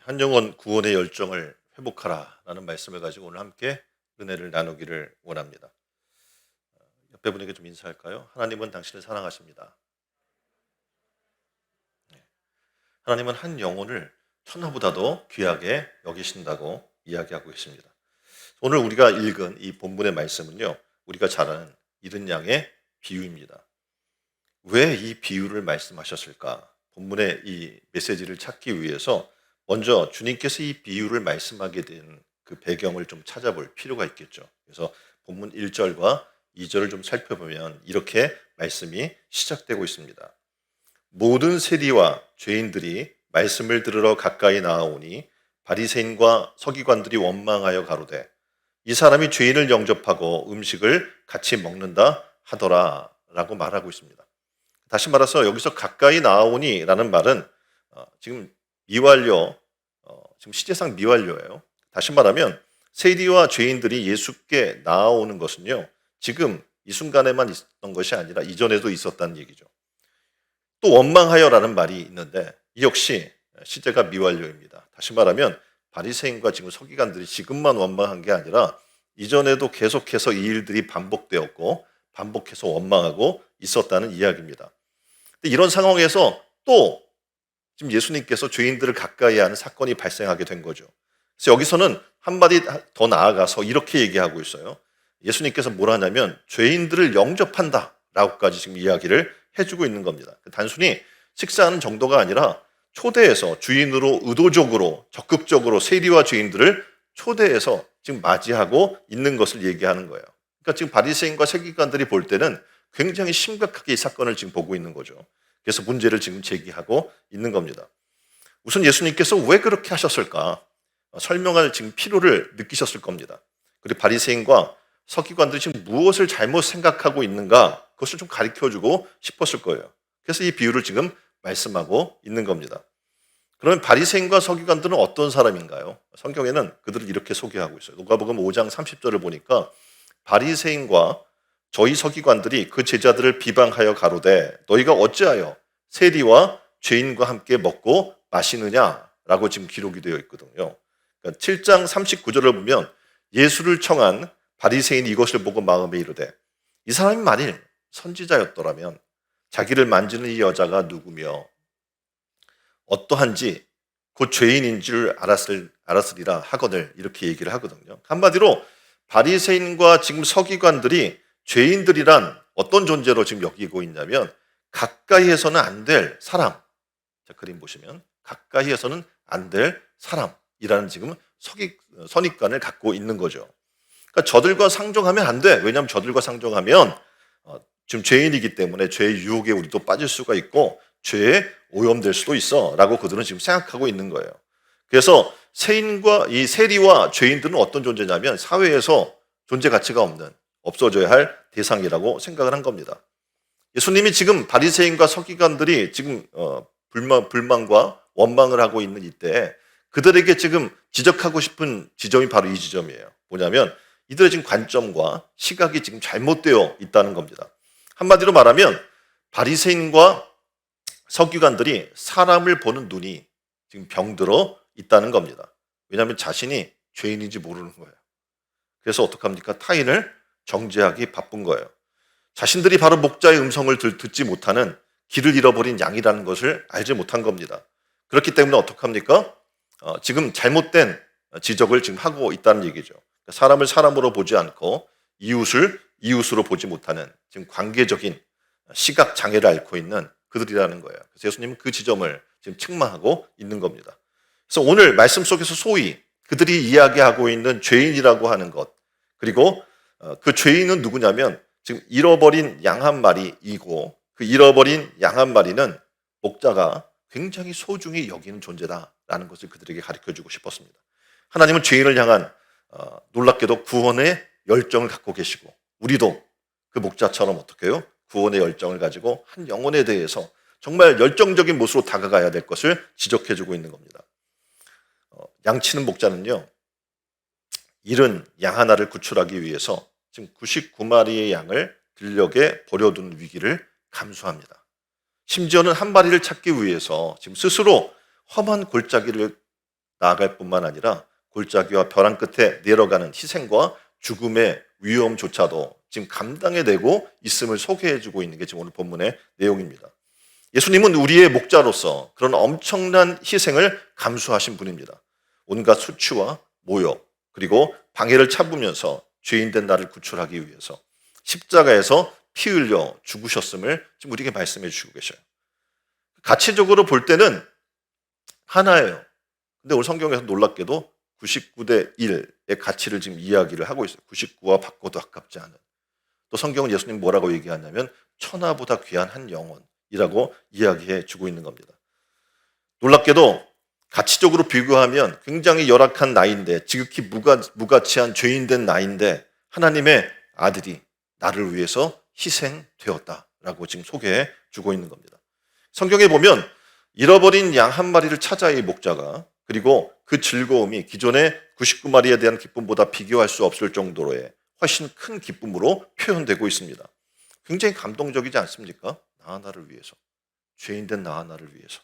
한 영혼 구원의 열정을 회복하라라는 말씀을 가지고 오늘 함께 은혜를 나누기를 원합니다. 옆에 분에게 좀 인사할까요? 하나님은 당신을 사랑하십니다. 하나님은 한 영혼을 천하보다도 귀하게 여기신다고 이야기하고 계십니다. 오늘 우리가 읽은 이 본문의 말씀은요, 우리가 잘 아는 잃은 양의 비유입니다. 왜 이 비유를 말씀하셨을까? 본문의 이 메시지를 찾기 위해서 먼저 주님께서 이 비유를 말씀하게 된 그 배경을 좀 찾아볼 필요가 있겠죠. 그래서 본문 1절과 2절을 좀 살펴보면 이렇게 말씀이 시작되고 있습니다. 모든 세리와 죄인들이 말씀을 들으러 가까이 나아오니 바리새인과 서기관들이 원망하여 가로되 이 사람이 죄인을 영접하고 음식을 같이 먹는다 하더라 라고 말하고 있습니다. 다시 말해서 여기서 가까이 나아오니 라는 말은 지금 미완료, 지금 시제상 미완료예요. 다시 말하면 세리와 죄인들이 예수께 나아오는 것은요, 지금 이 순간에만 있었던 것이 아니라 이전에도 있었다는 얘기죠. 또 원망하여라는 말이 있는데 이 역시 시제가 미완료입니다. 다시 말하면 바리새인과 지금 서기관들이 지금만 원망한 게 아니라 이전에도 계속해서 이 일들이 반복되었고 반복해서 원망하고 있었다는 이야기입니다. 이런 상황에서 또 지금 예수님께서 죄인들을 가까이 하는 사건이 발생하게 된 거죠. 그래서 여기서는 한마디 더 나아가서 이렇게 얘기하고 있어요. 예수님께서 뭘 하냐면 죄인들을 영접한다 라고까지 지금 이야기를 해주고 있는 겁니다. 단순히 식사하는 정도가 아니라 초대해서 주인으로 의도적으로 적극적으로 세리와 죄인들을 초대해서 지금 맞이하고 있는 것을 얘기하는 거예요. 그러니까 지금 바리새인과 서기관들이 볼 때는 굉장히 심각하게 이 사건을 지금 보고 있는 거죠. 그래서 문제를 지금 제기하고 있는 겁니다. 우선 예수님께서 왜 그렇게 하셨을까? 설명할 지금 필요를 느끼셨을 겁니다. 그리고 바리새인과 서기관들이 지금 무엇을 잘못 생각하고 있는가? 그것을 좀 가르쳐주고 싶었을 거예요. 그래서 이 비유를 지금 말씀하고 있는 겁니다. 그러면 바리새인과 서기관들은 어떤 사람인가요? 성경에는 그들을 이렇게 소개하고 있어요. 누가복음 5장 30절을 보니까 바리새인과 저희 서기관들이 그 제자들을 비방하여 가로되 너희가 어찌하여 세리와 죄인과 함께 먹고 마시느냐라고 지금 기록이 되어 있거든요. 그러니까 7장 39절을 보면 예수를 청한 바리새인이 이것을 보고 마음에 이르되 이 사람이 만일 선지자였더라면 자기를 만지는 이 여자가 누구며 어떠한지 곧 죄인인 줄 알았으리라 하거늘 이렇게 얘기를 하거든요. 한마디로 바리새인과 지금 서기관들이 죄인들이란 어떤 존재로 지금 여기고 있냐면 가까이에서는 안 될 사람. 자, 그림 보시면 가까이에서는 안 될 사람이라는 지금 선입관을 갖고 있는 거죠. 그러니까 저들과 상종하면 안 돼. 왜냐하면 저들과 상종하면 지금 죄인이기 때문에 죄의 유혹에 우리도 빠질 수가 있고 죄에 오염될 수도 있어 라고 그들은 지금 생각하고 있는 거예요. 그래서 이 세리와 죄인들은 어떤 존재냐면 사회에서 존재 가치가 없어져야 할 대상이라고 생각을 한 겁니다. 예수님이 지금 바리새인과 서기관들이 지금 불만과 원망을 하고 있는 이때 그들에게 지금 지적하고 싶은 지점이 바로 이 지점이에요. 뭐냐면 이들의 지금 관점과 시각이 지금 잘못되어 있다는 겁니다. 한마디로 말하면 바리새인과 서기관들이 사람을 보는 눈이 지금 병들어 있다는 겁니다. 왜냐하면 자신이 죄인인지 모르는 거예요. 그래서 어떡합니까? 타인을 정죄하기 바쁜 거예요. 자신들이 바로 목자의 음성을 듣지 못하는 길을 잃어버린 양이라는 것을 알지 못한 겁니다. 그렇기 때문에 어떡합니까? 지금 잘못된 지적을 지금 하고 있다는 얘기죠. 사람을 사람으로 보지 않고 이웃을 이웃으로 보지 못하는 지금 관계적인 시각 장애를 앓고 있는 그들이라는 거예요. 그래서 예수님은 그 지점을 지금 책망하고 있는 겁니다. 그래서 오늘 말씀 속에서 소위 그들이 이야기하고 있는 죄인이라고 하는 것, 그리고 그 죄인은 누구냐면 지금 잃어버린 양 한 마리이고 그 잃어버린 양 한 마리는 목자가 굉장히 소중히 여기는 존재다라는 것을 그들에게 가르쳐주고 싶었습니다. 하나님은 죄인을 향한 놀랍게도 구원의 열정을 갖고 계시고 우리도 그 목자처럼 어떻게 해요? 구원의 열정을 가지고 한 영혼에 대해서 정말 열정적인 모습으로 다가가야 될 것을 지적해주고 있는 겁니다. 양치는 목자는요, 잃은 양 하나를 구출하기 위해서 지금 99마리의 양을 들녘에 버려둔 위기를 감수합니다. 심지어는 한 마리를 찾기 위해서 지금 스스로 험한 골짜기를 나아갈 뿐만 아니라 골짜기와 벼랑 끝에 내려가는 희생과 죽음의 위험조차도 지금 감당해내고 있음을 소개해주고 있는 게 지금 오늘 본문의 내용입니다. 예수님은 우리의 목자로서 그런 엄청난 희생을 감수하신 분입니다. 온갖 수치와 모욕 그리고 방해를 참으면서 죄인된 나를 구출하기 위해서 십자가에서 피 흘려 죽으셨음을 지금 우리에게 말씀해 주시고 계셔요. 가치적으로 볼 때는 하나예요. 근데 오늘 성경에서 놀랍게도 99대 1의 가치를 지금 이야기를 하고 있어요. 99와 바꿔도 아깝지 않은. 또 성경은 예수님 뭐라고 얘기하냐면 천하보다 귀한 한 영혼이라고 이야기해 주고 있는 겁니다. 놀랍게도 가치적으로 비교하면 굉장히 열악한 나이인데 지극히 무가치한 죄인된 나이인데 하나님의 아들이 나를 위해서 희생되었다라고 지금 소개해 주고 있는 겁니다. 성경에 보면 잃어버린 양 한 마리를 찾아 이 목자가 그리고 그 즐거움이 기존의 99마리에 대한 기쁨보다 비교할 수 없을 정도로의 훨씬 큰 기쁨으로 표현되고 있습니다. 굉장히 감동적이지 않습니까? 나 하나를 위해서, 죄인된 나 하나를 위해서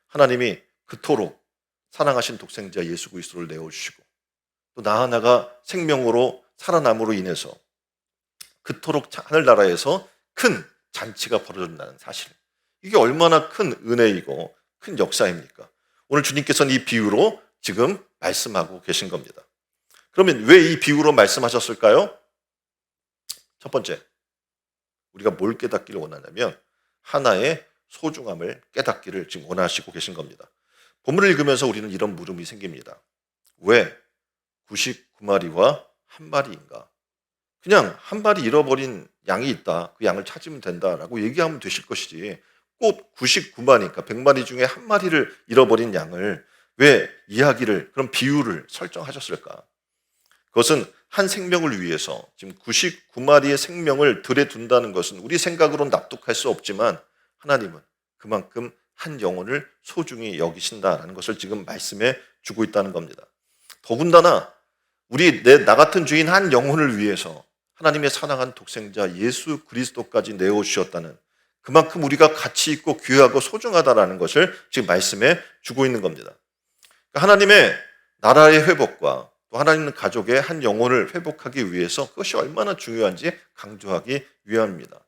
하나님이 그토록 사랑하신 독생자 예수 그리스도를 내어주시고 또 나 하나가 생명으로 살아남으로 인해서 그토록 하늘나라에서 큰 잔치가 벌어진다는 사실, 이게 얼마나 큰 은혜이고 큰 역사입니까? 오늘 주님께서는 이 비유로 지금 말씀하고 계신 겁니다. 그러면 왜 이 비유로 말씀하셨을까요? 첫 번째, 우리가 뭘 깨닫기를 원하냐면 하나의 소중함을 깨닫기를 지금 원하시고 계신 겁니다. 본문을 읽으면서 우리는 이런 물음이 생깁니다. 왜 99마리와 한 마리인가? 그냥 한 마리 잃어버린 양이 있다. 그 양을 찾으면 된다라고 얘기하면 되실 것이지 꼭 99마리니까 100마리 중에 한 마리를 잃어버린 양을 왜 이야기를, 그런 비유를 설정하셨을까? 그것은 한 생명을 위해서 지금 99마리의 생명을 들에 둔다는 것은 우리 생각으로는 납득할 수 없지만 하나님은 그만큼 한 영혼을 소중히 여기신다라는 것을 지금 말씀해 주고 있다는 겁니다. 더군다나 나 같은 죄인 한 영혼을 위해서 하나님의 사랑한 독생자 예수 그리스도까지 내어주셨다는, 그만큼 우리가 가치 있고 귀하고 소중하다라는 것을 지금 말씀해 주고 있는 겁니다. 하나님의 나라의 회복과 또 하나님 가족의 한 영혼을 회복하기 위해서 그것이 얼마나 중요한지 강조하기 위함입니다.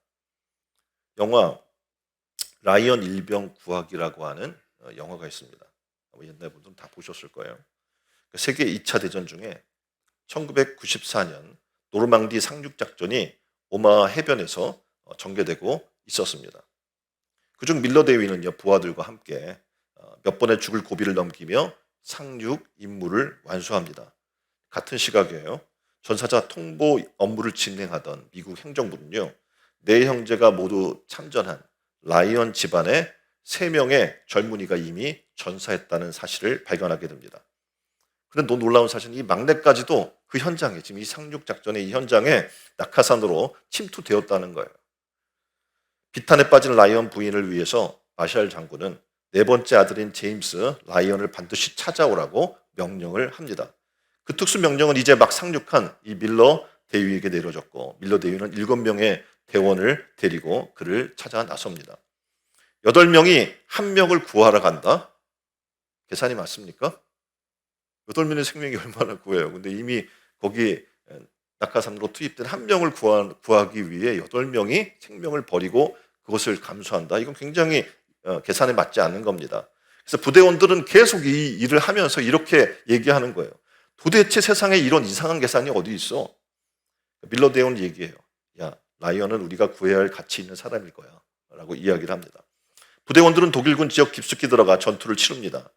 영화 라이언 일병 구하기라고 하는 영화가 있습니다. 옛날 분들은 다 보셨을 거예요. 세계 2차 대전 중에 1994년 노르망디 상륙작전이 오마하 해변에서 전개되고 있었습니다. 그중 밀러 대위는요, 부하들과 함께 몇 번의 죽을 고비를 넘기며 상륙 임무를 완수합니다. 같은 시각이에요. 전사자 통보 업무를 진행하던 미국 행정부는요, 네 형제가 모두 참전한 라이언 집안의 3명의 젊은이가 이미 전사했다는 사실을 발견하게 됩니다. 그런데 놀라운 사실은 이 막내까지도 그 현장에, 지금 이 상륙작전의 이 현장에 낙하산으로 침투되었다는 거예요. 비탄에 빠진 라이언 부인을 위해서 마샬 장군은 네 번째 아들인 제임스 라이언을 반드시 찾아오라고 명령을 합니다. 그 특수 명령은 이제 막 상륙한 이 밀러 대위에게 내려졌고, 밀러 대위는 7명의 대원을 데리고 그를 찾아 나섭니다. 8명이 1명을 구하러 간다? 계산이 맞습니까? 8명의 생명이 얼마나 구해요. 근데 이미 거기 낙하산으로 투입된 1명을 구하기 위해 8명이 생명을 버리고 그것을 감수한다. 이건 굉장히 계산에 맞지 않는 겁니다. 그래서 부대원들은 계속 이 일을 하면서 이렇게 얘기하는 거예요. 도대체 세상에 이런 이상한 계산이 어디 있어? 밀러 대원 얘기해요. 야, 라이언은 우리가 구해야 할 가치 있는 사람일 거야 라고 이야기를 합니다. 부대원들은 독일군 지역 깊숙이 들어가 전투를 치릅니다.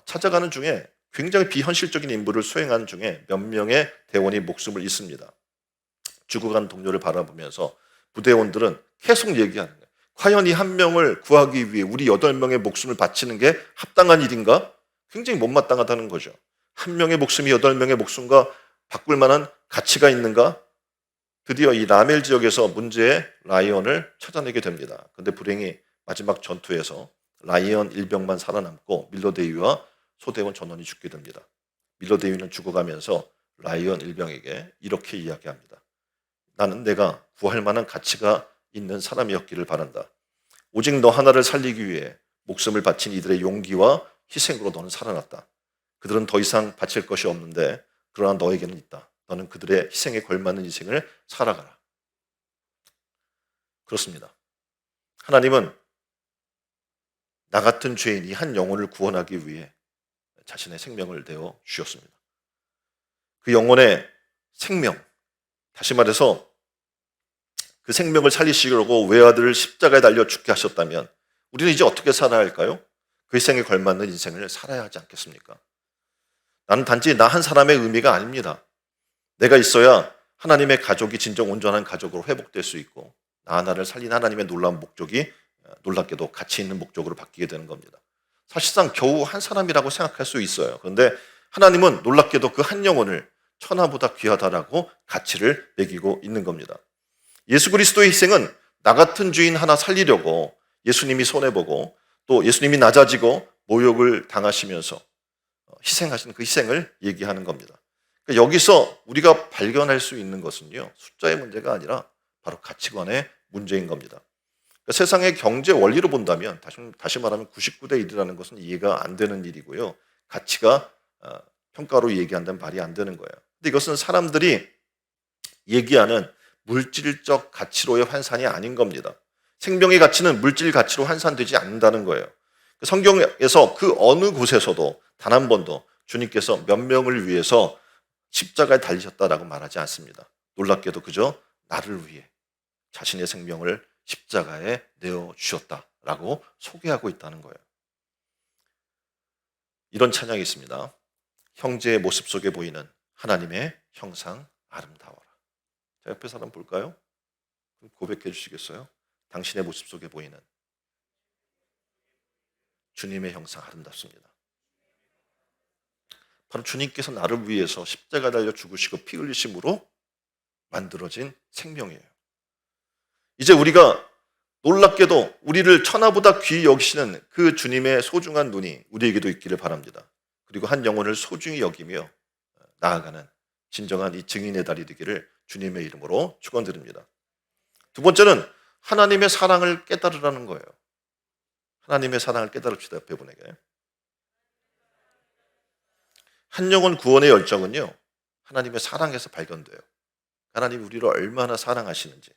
찾아가는 중에 굉장히 비현실적인 임무를 수행하는 중에 몇 명의 대원이 목숨을 잃습니다. 죽어간 동료를 바라보면서 부대원들은 계속 얘기하는 거예요. 과연 이 1명을 구하기 위해 우리 8명의 목숨을 바치는 게 합당한 일인가? 굉장히 못마땅하다는 거죠. 1명의 목숨이 8명의 목숨과 바꿀 만한 가치가 있는가? 드디어 이 라멜 지역에서 문제의 라이언을 찾아내게 됩니다. 그런데 불행히 마지막 전투에서 라이언 일병만 살아남고 밀러 대위와 소대원 전원이 죽게 됩니다. 밀러 대위는 죽어가면서 라이언 일병에게 이렇게 이야기합니다. 나는 내가 구할 만한 가치가 있는 사람이었기를 바란다. 오직 너 하나를 살리기 위해 목숨을 바친 이들의 용기와 희생으로 너는 살아났다. 그들은 더 이상 바칠 것이 없는데 그러나 너에게는 있다. 너는 그들의 희생에 걸맞는 인생을 살아가라. 그렇습니다. 하나님은 나 같은 죄인이 한 영혼을 구원하기 위해 자신의 생명을 내어 주셨습니다. 그 영혼의 생명, 다시 말해서 그 생명을 살리시려고 외아들을 십자가에 달려 죽게 하셨다면 우리는 이제 어떻게 살아야 할까요? 그 희생에 걸맞는 인생을 살아야 하지 않겠습니까? 나는 단지 나 한 사람의 의미가 아닙니다. 내가 있어야 하나님의 가족이 진정 온전한 가족으로 회복될 수 있고 나 하나를 살린 하나님의 놀라운 목적이 놀랍게도 가치 있는 목적으로 바뀌게 되는 겁니다. 사실상 겨우 한 사람이라고 생각할 수 있어요. 그런데 하나님은 놀랍게도 그 한 영혼을 천하보다 귀하다라고 가치를 매기고 있는 겁니다. 예수 그리스도의 희생은 나 같은 죄인 하나 살리려고 예수님이 손해보고 또 예수님이 낮아지고 모욕을 당하시면서 희생하신 그 희생을 얘기하는 겁니다. 그러니까 여기서 우리가 발견할 수 있는 것은요, 숫자의 문제가 아니라 바로 가치관의 문제인 겁니다. 그러니까 세상의 경제 원리로 본다면 다시 말하면 99대 1이라는 것은 이해가 안 되는 일이고요. 가치가 평가로 얘기한다면 말이 안 되는 거예요. 근데 이것은 사람들이 얘기하는 물질적 가치로의 환산이 아닌 겁니다. 생명의 가치는 물질 가치로 환산되지 않는다는 거예요. 성경에서 그 어느 곳에서도 단 한 번도 주님께서 몇 명을 위해서 십자가에 달리셨다라고 말하지 않습니다. 놀랍게도 그저 나를 위해 자신의 생명을 십자가에 내어주셨다라고 소개하고 있다는 거예요. 이런 찬양이 있습니다. 형제의 모습 속에 보이는 하나님의 형상 아름다워라. 자, 옆에 사람 볼까요? 고백해 주시겠어요? 당신의 모습 속에 보이는 주님의 형상 아름답습니다. 바로 주님께서 나를 위해서 십자가 달려 죽으시고 피 흘리심으로 만들어진 생명이에요. 이제 우리가 놀랍게도 우리를 천하보다 귀히 여기시는 그 주님의 소중한 눈이 우리에게도 있기를 바랍니다. 그리고 한 영혼을 소중히 여기며 나아가는 진정한 이 증인의 달이 되기를 주님의 이름으로 축원드립니다. 두 번째는 하나님의 사랑을 깨달으라는 거예요. 하나님의 사랑을 깨달읍시다. 옆에 분에게. 한 영혼 구원의 열정은요, 하나님의 사랑에서 발견돼요. 하나님이 우리를 얼마나 사랑하시는지.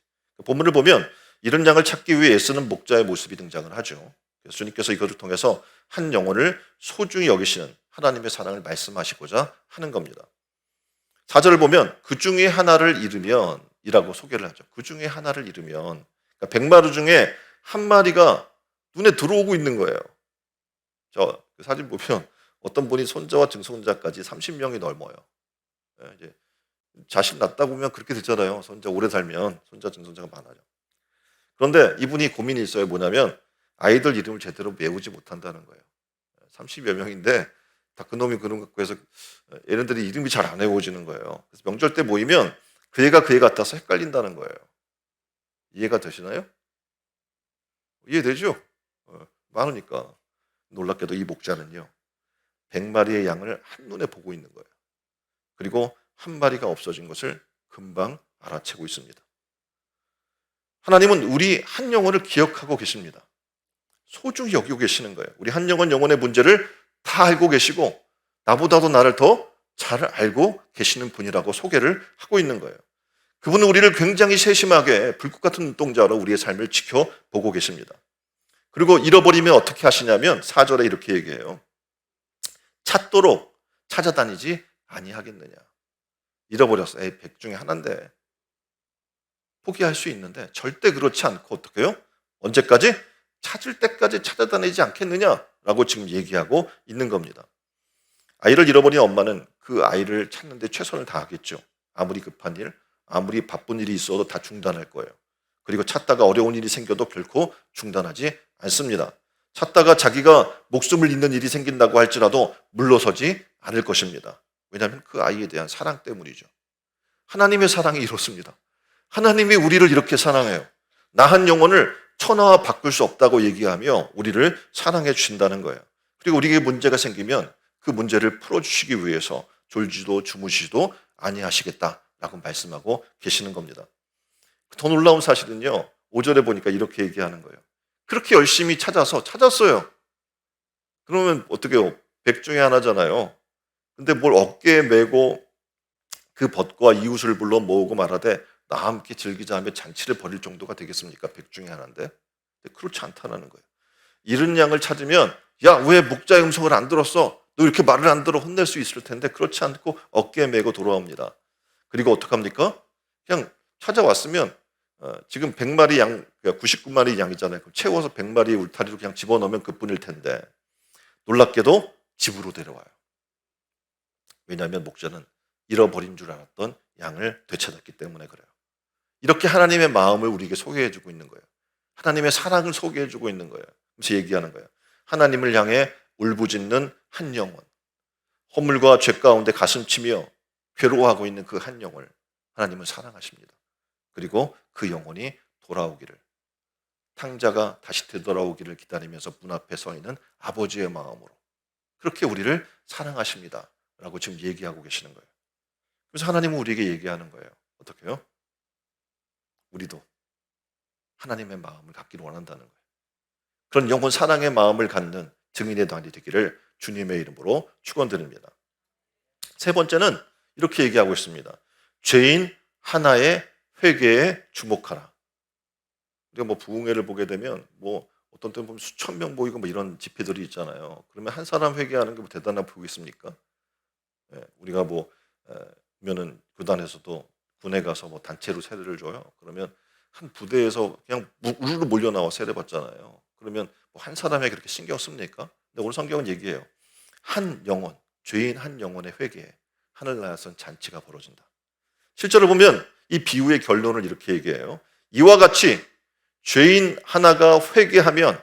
본문을 보면 이런 양을 찾기 위해 애쓰는 목자의 모습이 등장을 하죠. 그래서 주님께서 이것을 통해서 한 영혼을 소중히 여기시는 하나님의 사랑을 말씀하시고자 하는 겁니다. 4절을 보면 그 중에 하나를 잃으면 이라고 소개를 하죠. 그 중에 하나를 잃으면, 그러니까 100마리 중에 한 마리가 눈에 들어오고 있는 거예요. 저 사진 보면 어떤 분이 손자와 증손자까지 30명이 넘어요. 이제 자식 낳다 보면 그렇게 되잖아요. 손자 오래 살면 손자 증손자가 많아요. 그런데 이분이 고민이 있어요. 뭐냐면 아이들 이름을 제대로 외우지 못한다는 거예요. 30여 명인데 다 그놈이 그런 것 해서 얘네들이 이름이 잘 안 외워지는 거예요. 그래서 명절 때 모이면 그 애가 그 애 같아서 헷갈린다는 거예요. 이해가 되시나요? 이해되죠? 많으니까. 놀랍게도 이 목자는요, 100마리의 양을 한눈에 보고 있는 거예요. 그리고 한 마리가 없어진 것을 금방 알아채고 있습니다. 하나님은 우리 한 영혼을 기억하고 계십니다. 소중히 여기고 계시는 거예요. 우리 한 영혼의 문제를 다 알고 계시고 나보다도 나를 더 잘 알고 계시는 분이라고 소개를 하고 있는 거예요. 그분은 우리를 굉장히 세심하게 불꽃 같은 눈동자로 우리의 삶을 지켜보고 계십니다. 그리고 잃어버리면 어떻게 하시냐면 4절에 이렇게 얘기해요. 찾도록 찾아다니지 아니하겠느냐. 잃어버렸어. 100 중에 하나인데 포기할 수 있는데 절대 그렇지 않고 어떻게 해요? 언제까지? 찾을 때까지 찾아다니지 않겠느냐라고 지금 얘기하고 있는 겁니다. 아이를 잃어버린 엄마는 그 아이를 찾는데 최선을 다하겠죠. 아무리 급한 일, 아무리 바쁜 일이 있어도 다 중단할 거예요. 그리고 찾다가 어려운 일이 생겨도 결코 중단하지 않습니다. 찾다가 자기가 목숨을 잃는 일이 생긴다고 할지라도 물러서지 않을 것입니다. 왜냐하면 그 아이에 대한 사랑 때문이죠. 하나님의 사랑이 이렇습니다. 하나님이 우리를 이렇게 사랑해요. 나 한 영혼을 천하와 바꿀 수 없다고 얘기하며 우리를 사랑해 주신다는 거예요. 그리고 우리에게 문제가 생기면 그 문제를 풀어주시기 위해서 졸지도 주무시지도 아니하시겠다라고 말씀하고 계시는 겁니다. 더 놀라운 사실은요, 5절에 보니까 이렇게 얘기하는 거예요. 그렇게 열심히 찾았어요. 그러면 어떻게 해요? 100 중에 하나잖아요. 근데 뭘 어깨에 메고 그 벗과 이웃을 불러 모으고 말하되 나와 함께 즐기자 하며 잔치를 벌일 정도가 되겠습니까? 백 중에 하나인데. 근데 그렇지 않다는 거예요. 잃은 양을 찾으면 야, 왜 목자의 음성을 안 들었어? 너 이렇게 말을 안 들어 혼낼 수 있을 텐데 그렇지 않고 어깨에 메고 돌아옵니다. 그리고 어떡합니까? 그냥 찾아왔으면 지금 100마리 양, 99마리 양이잖아요. 그럼 채워서 100마리 울타리로 그냥 집어넣으면 그뿐일 텐데 놀랍게도 집으로 데려와요. 왜냐하면 목자는 잃어버린 줄 알았던 양을 되찾았기 때문에 그래요. 이렇게 하나님의 마음을 우리에게 소개해주고 있는 거예요. 하나님의 사랑을 소개해주고 있는 거예요. 그래서 얘기하는 거예요. 하나님을 향해 울부짖는 한 영혼, 허물과 죄 가운데 가슴치며 괴로워하고 있는 그 한 영혼을 하나님은 사랑하십니다. 그리고 그 영혼이 돌아오기를, 탕자가 다시 되돌아오기를 기다리면서 문 앞에 서 있는 아버지의 마음으로 그렇게 우리를 사랑하십니다. 라고 지금 얘기하고 계시는 거예요. 그래서 하나님은 우리에게 얘기하는 거예요. 어떻게요? 우리도 하나님의 마음을 갖기를 원한다는 거예요. 그런 영혼 사랑의 마음을 갖는 증인의 날이 되기를 주님의 이름으로 축원드립니다. 세 번째는 이렇게 얘기하고 있습니다. 죄인 하나의 회개에 주목하라. 우리가 뭐 부흥회를 보게 되면 뭐 어떤 때는 보면 수천 명 모이고 뭐 이런 집회들이 있잖아요. 그러면 한 사람 회개하는 게 뭐 대단한 보이겠습니까? 우리가 뭐 면은 구단에서도 군에 가서 뭐 단체로 세례를 줘요. 그러면 한 부대에서 그냥 우르르 몰려 나와 세례 받잖아요. 그러면 뭐 한 사람에게 그렇게 신경 씁니까? 근데 오늘 성경은 얘기해요. 한 영혼, 죄인 한 영혼의 회개에 하늘나라에선 잔치가 벌어진다. 실제로 보면 이 비유의 결론을 이렇게 얘기해요. 이와 같이 죄인 하나가 회개하면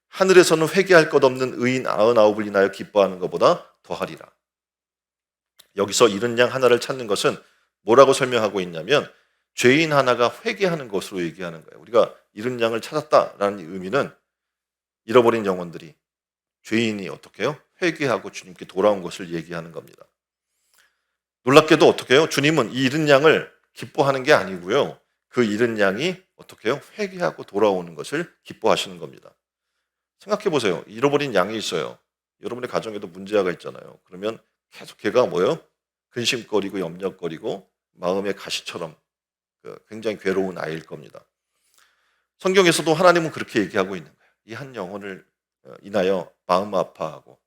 하늘에서는 회개할 것 없는 의인 99을 인하여 기뻐하는 것보다 더하리라. 여기서 잃은 양 하나를 찾는 것은 뭐라고 설명하고 있냐면 죄인 하나가 회개하는 것으로 얘기하는 거예요. 우리가 잃은 양을 찾았다라는 의미는 잃어버린 영혼들이, 죄인이 어떻게 해요? 회개하고 주님께 돌아온 것을 얘기하는 겁니다. 놀랍게도 어떻게 해요? 주님은 이 잃은 양을 기뻐하는 게 아니고요. 그 잃은 양이 어떻게 해요? 회개하고 돌아오는 것을 기뻐하시는 겁니다. 생각해 보세요. 잃어버린 양이 있어요. 여러분의 가정에도 문제가 있잖아요. 그러면 계속 걔가 뭐예요? 근심거리고 염려거리고 마음의 가시처럼 굉장히 괴로운 아이일 겁니다. 성경에서도 하나님은 그렇게 얘기하고 있는 거예요. 이 한 영혼을 인하여 마음 아파하고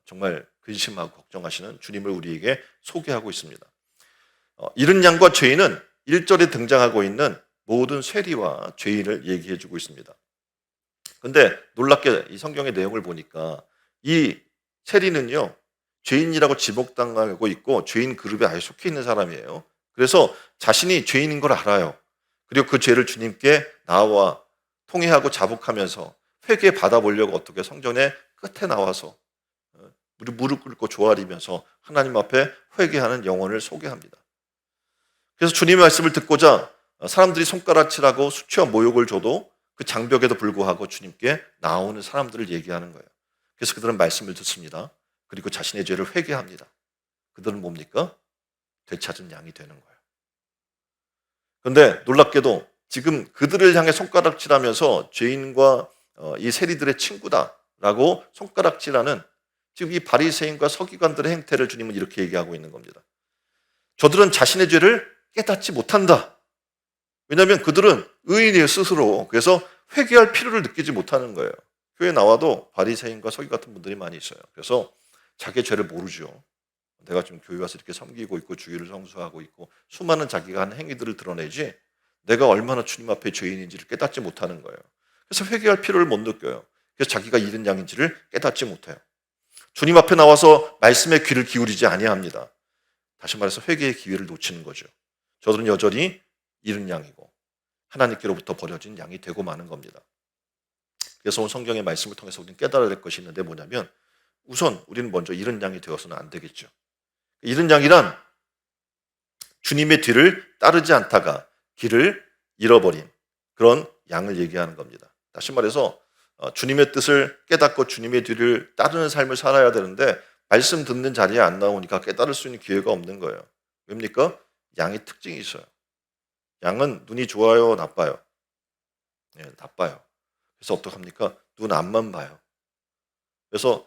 정말 근심하고 걱정하시는 주님을 우리에게 소개하고 있습니다. 잃은 양과 죄인은 1절에 등장하고 있는 모든 세리와 죄인을 얘기해 주고 있습니다. 근데 놀랍게 이 성경의 내용을 보니까 이 세리는요, 죄인이라고 지목당하고 있고 죄인 그룹에 아예 속해 있는 사람이에요. 그래서 자신이 죄인인 걸 알아요. 그리고 그 죄를 주님께 나와 통회하고 자복하면서 회개 받아보려고 어떻게 성전의 끝에 나와서 무릎 꿇고 조아리면서 하나님 앞에 회개하는 영혼을 소개합니다. 그래서 주님의 말씀을 듣고자 사람들이 손가락질하고 수치와 모욕을 줘도 그 장벽에도 불구하고 주님께 나오는 사람들을 얘기하는 거예요. 그래서 그들은 말씀을 듣습니다. 그리고 자신의 죄를 회개합니다. 그들은 뭡니까? 되찾은 양이 되는 거예요. 그런데 놀랍게도 지금 그들을 향해 손가락질하면서 죄인과 이 세리들의 친구다라고 손가락질하는 지금 이 바리새인과 서기관들의 행태를 주님은 이렇게 얘기하고 있는 겁니다. 저들은 자신의 죄를 깨닫지 못한다. 왜냐하면 그들은 의인이에요, 스스로. 그래서 회개할 필요를 느끼지 못하는 거예요. 교회에 나와도 바리새인과 서기 같은 분들이 많이 있어요. 그래서 자기의 죄를 모르죠. 내가 지금 교회 와서 이렇게 섬기고 있고 주일을 성수하고 있고 수많은 자기가 한 행위들을 드러내지 내가 얼마나 주님 앞에 죄인인지를 깨닫지 못하는 거예요. 그래서 회개할 필요를 못 느껴요. 그래서 자기가 잃은 양인지를 깨닫지 못해요. 주님 앞에 나와서 말씀에 귀를 기울이지 아니합니다. 다시 말해서 회개의 기회를 놓치는 거죠. 저들은 여전히 잃은 양이고 하나님께로부터 버려진 양이 되고 마는 겁니다. 그래서 오늘 성경의 말씀을 통해서 우리는 깨달아야 될 것이 있는데 뭐냐면 우선 우리는 먼저 잃은 양이 되어서는 안 되겠죠. 잃은 양이란 주님의 뒤를 따르지 않다가 길을 잃어버린 그런 양을 얘기하는 겁니다. 다시 말해서 주님의 뜻을 깨닫고 주님의 뒤를 따르는 삶을 살아야 되는데 말씀 듣는 자리에 안 나오니까 깨달을 수 있는 기회가 없는 거예요. 왜입니까? 양의 특징이 있어요. 양은 눈이 좋아요, 나빠요? 네, 나빠요. 그래서 어떡합니까? 눈 앞만 봐요. 그래서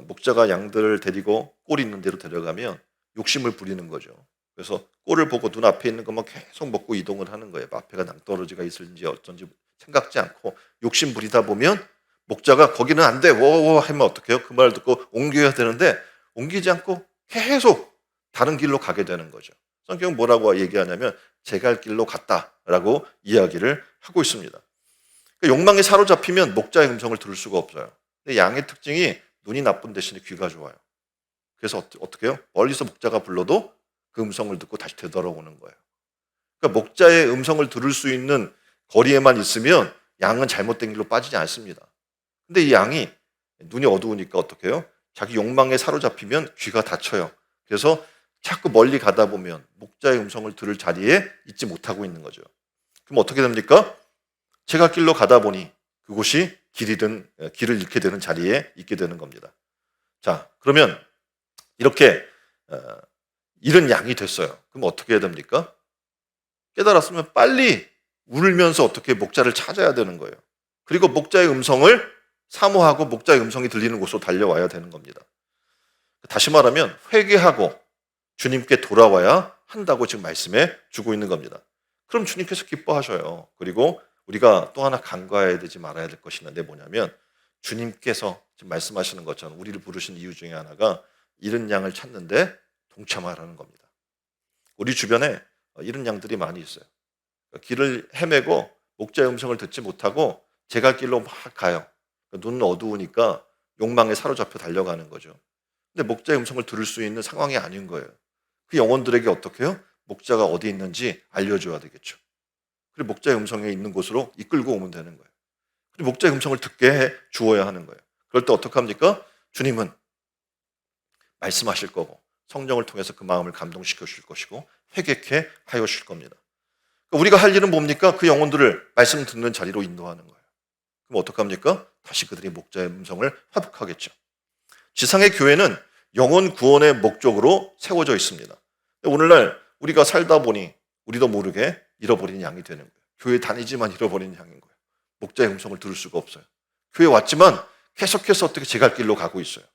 목자가 양들을 데리고 꼴이 있는 데로 데려가면 욕심을 부리는 거죠. 그래서 꼴을 보고 눈앞에 있는 것만 계속 먹고 이동을 하는 거예요. 앞에가 낭떠러지가 있을지 어쩐지 생각지 않고 욕심 부리다 보면 목자가 거기는 안 돼. 워워 하면 어떡해요? 그 말을 듣고 옮겨야 되는데 옮기지 않고 계속 다른 길로 가게 되는 거죠. 성경은 뭐라고 얘기하냐면 제 갈 길로 갔다라고 이야기를 하고 있습니다. 그러니까 욕망에 사로잡히면 목자의 음성을 들을 수가 없어요. 근데 양의 특징이 눈이 나쁜 대신에 귀가 좋아요. 그래서 어떻게 해요? 멀리서 목자가 불러도 그 음성을 듣고 다시 되돌아오는 거예요. 그러니까 목자의 음성을 들을 수 있는 거리에만 있으면 양은 잘못된 길로 빠지지 않습니다. 근데 이 양이 눈이 어두우니까 어떻게 해요? 자기 욕망에 사로잡히면 귀가 닫혀요. 그래서 자꾸 멀리 가다 보면 목자의 음성을 들을 자리에 있지 못하고 있는 거죠. 그럼 어떻게 됩니까? 제가 길로 가다 보니 그곳이 길을 잃게 되는 자리에 있게 되는 겁니다. 자, 그러면 이렇게 잃은 양이 됐어요. 그럼 어떻게 해야 됩니까? 깨달았으면 빨리 울면서 어떻게 목자를 찾아야 되는 거예요. 그리고 목자의 음성을 사모하고 목자의 음성이 들리는 곳으로 달려와야 되는 겁니다. 다시 말하면 회개하고 주님께 돌아와야 한다고 지금 말씀해 주고 있는 겁니다. 그럼 주님께서 기뻐하셔요. 그리고 우리가 또 하나 간과해야 되지 말아야 될 것이 있는데 뭐냐면 주님께서 지금 말씀하시는 것처럼 우리를 부르신 이유 중에 하나가 잃은 양을 찾는데 동참하라는 겁니다. 우리 주변에 잃은 양들이 많이 있어요. 길을 헤매고 목자의 음성을 듣지 못하고 제 갈 길로 막 가요. 눈은 어두우니까 욕망에 사로잡혀 달려가는 거죠. 근데 목자의 음성을 들을 수 있는 상황이 아닌 거예요. 그 영혼들에게 어떻게 해요? 목자가 어디 있는지 알려줘야 되겠죠. 그리고 목자의 음성에 있는 곳으로 이끌고 오면 되는 거예요. 그리고 목자의 음성을 듣게 해 주어야 하는 거예요. 그럴 때 어떡합니까? 주님은 말씀하실 거고 성령을 통해서 그 마음을 감동시켜 주실 것이고 회개케 하여 주실 겁니다. 그러니까 우리가 할 일은 뭡니까? 그 영혼들을 말씀 듣는 자리로 인도하는 거예요. 그럼 어떡합니까? 다시 그들이 목자의 음성을 회복하겠죠. 지상의 교회는 영혼 구원의 목적으로 세워져 있습니다. 오늘날 우리가 살다 보니 우리도 모르게 잃어버린 양이 되는 거예요. 교회 다니지만 잃어버린 양인 거예요. 목자의 음성을 들을 수가 없어요. 교회 왔지만 계속해서 어떻게 제 갈 길로 가고 있어요.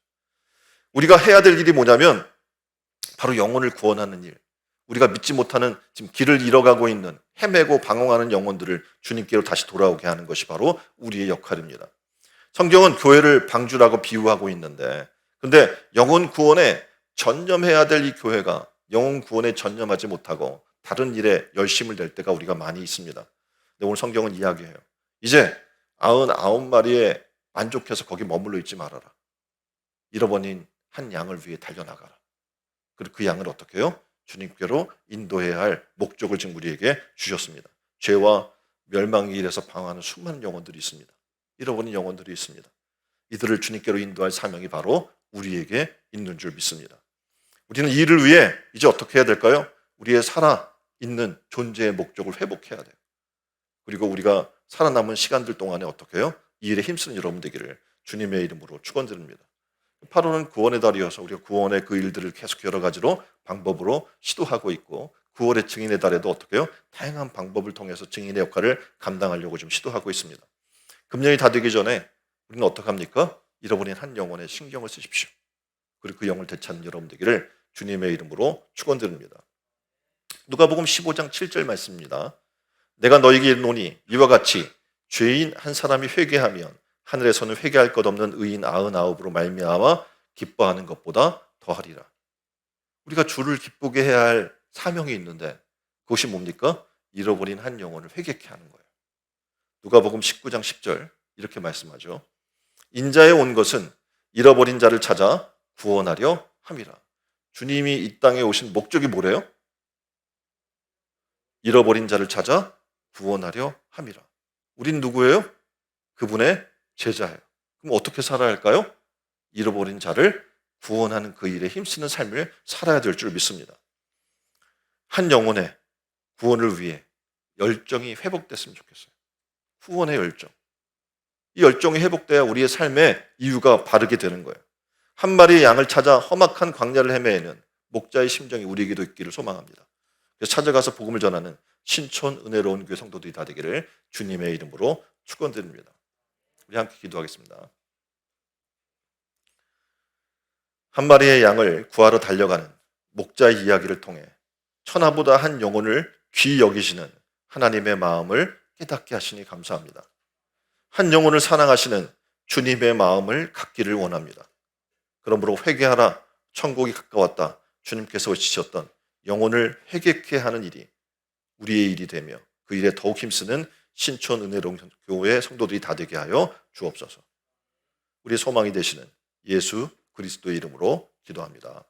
우리가 해야 될 일이 뭐냐면 바로 영혼을 구원하는 일. 우리가 믿지 못하는 지금 길을 잃어가고 있는 헤매고 방황하는 영혼들을 주님께로 다시 돌아오게 하는 것이 바로 우리의 역할입니다. 성경은 교회를 방주라고 비유하고 있는데 근데 영혼 구원에 전념해야 될 이 교회가 영혼 구원에 전념하지 못하고 다른 일에 열심을 낼 때가 우리가 많이 있습니다. 근데 오늘 성경은 이야기해요. 이제 99마리에 만족해서 거기 머물러 있지 말아라. 잃어버린 한 양을 위해 달려나가라. 그리고 그 양을 어떻게 해요? 주님께로 인도해야 할 목적을 지금 우리에게 주셨습니다. 죄와 멸망의 길에서 방황하는 수많은 영혼들이 있습니다. 잃어버린 영혼들이 있습니다. 이들을 주님께로 인도할 사명이 바로 우리에게 있는 줄 믿습니다. 우리는 이 일을 위해 이제 어떻게 해야 될까요? 우리의 살아있는 존재의 목적을 회복해야 돼요. 그리고 우리가 살아남은 시간들 동안에 어떻게 해요? 이 일에 힘쓰는 여러분 되기를 주님의 이름으로 축원드립니다. 8월은 구원의 달이어서 우리가 구원의 그 일들을 계속 여러 가지로 방법으로 시도하고 있고 9월의 증인의 달에도 어떻게 해요? 다양한 방법을 통해서 증인의 역할을 감당하려고 좀 시도하고 있습니다. 금년이 다 되기 전에 우리는 어떡합니까? 잃어버린 한 영혼에 신경을 쓰십시오. 그리고 그 영을 되찾는 여러분 되기를 주님의 이름으로 축원드립니다. 누가복음 15장 7절 말씀입니다. 내가 너에게 이르노니 이와 같이 죄인 한 사람이 회개하면 하늘에서는 회개할 것 없는 의인 99으로 말미암아 기뻐하는 것보다 더하리라. 우리가 주를 기쁘게 해야 할 사명이 있는데 그것이 뭡니까? 잃어버린 한 영혼을 회개케 하는 거예요. 누가복음 19장 10절 이렇게 말씀하죠. 인자에 온 것은 잃어버린 자를 찾아 구원하려 함이라. 주님이 이 땅에 오신 목적이 뭐래요? 잃어버린 자를 찾아 구원하려 함이라. 우린 누구예요? 그분의 제자예요. 그럼 어떻게 살아야 할까요? 잃어버린 자를 구원하는 그 일에 힘쓰는 삶을 살아야 될 줄 믿습니다. 한 영혼의 구원을 위해 열정이 회복됐으면 좋겠어요. 구원의 열정. 이 열정이 회복돼야 우리의 삶의 이유가 바르게 되는 거예요. 한 마리의 양을 찾아 험악한 광야를 헤매는 목자의 심정이 우리에게도 있기를 소망합니다. 그래서 찾아가서 복음을 전하는 신촌 은혜로운 교회 성도들이 다 되기를 주님의 이름으로 축원드립니다. 우리 함께 기도하겠습니다. 한 마리의 양을 구하러 달려가는 목자의 이야기를 통해 천하보다 한 영혼을 귀히 여기시는 하나님의 마음을 깨닫게 하시니 감사합니다. 한 영혼을 사랑하시는 주님의 마음을 갖기를 원합니다. 그러므로 회개하라, 천국이 가까웠다. 주님께서 외치셨던 영혼을 회개케 하는 일이 우리의 일이 되며 그 일에 더욱 힘쓰는 신촌 은혜로운 교회 성도들이 다 되게 하여 주옵소서. 우리의 소망이 되시는 예수 그리스도의 이름으로 기도합니다.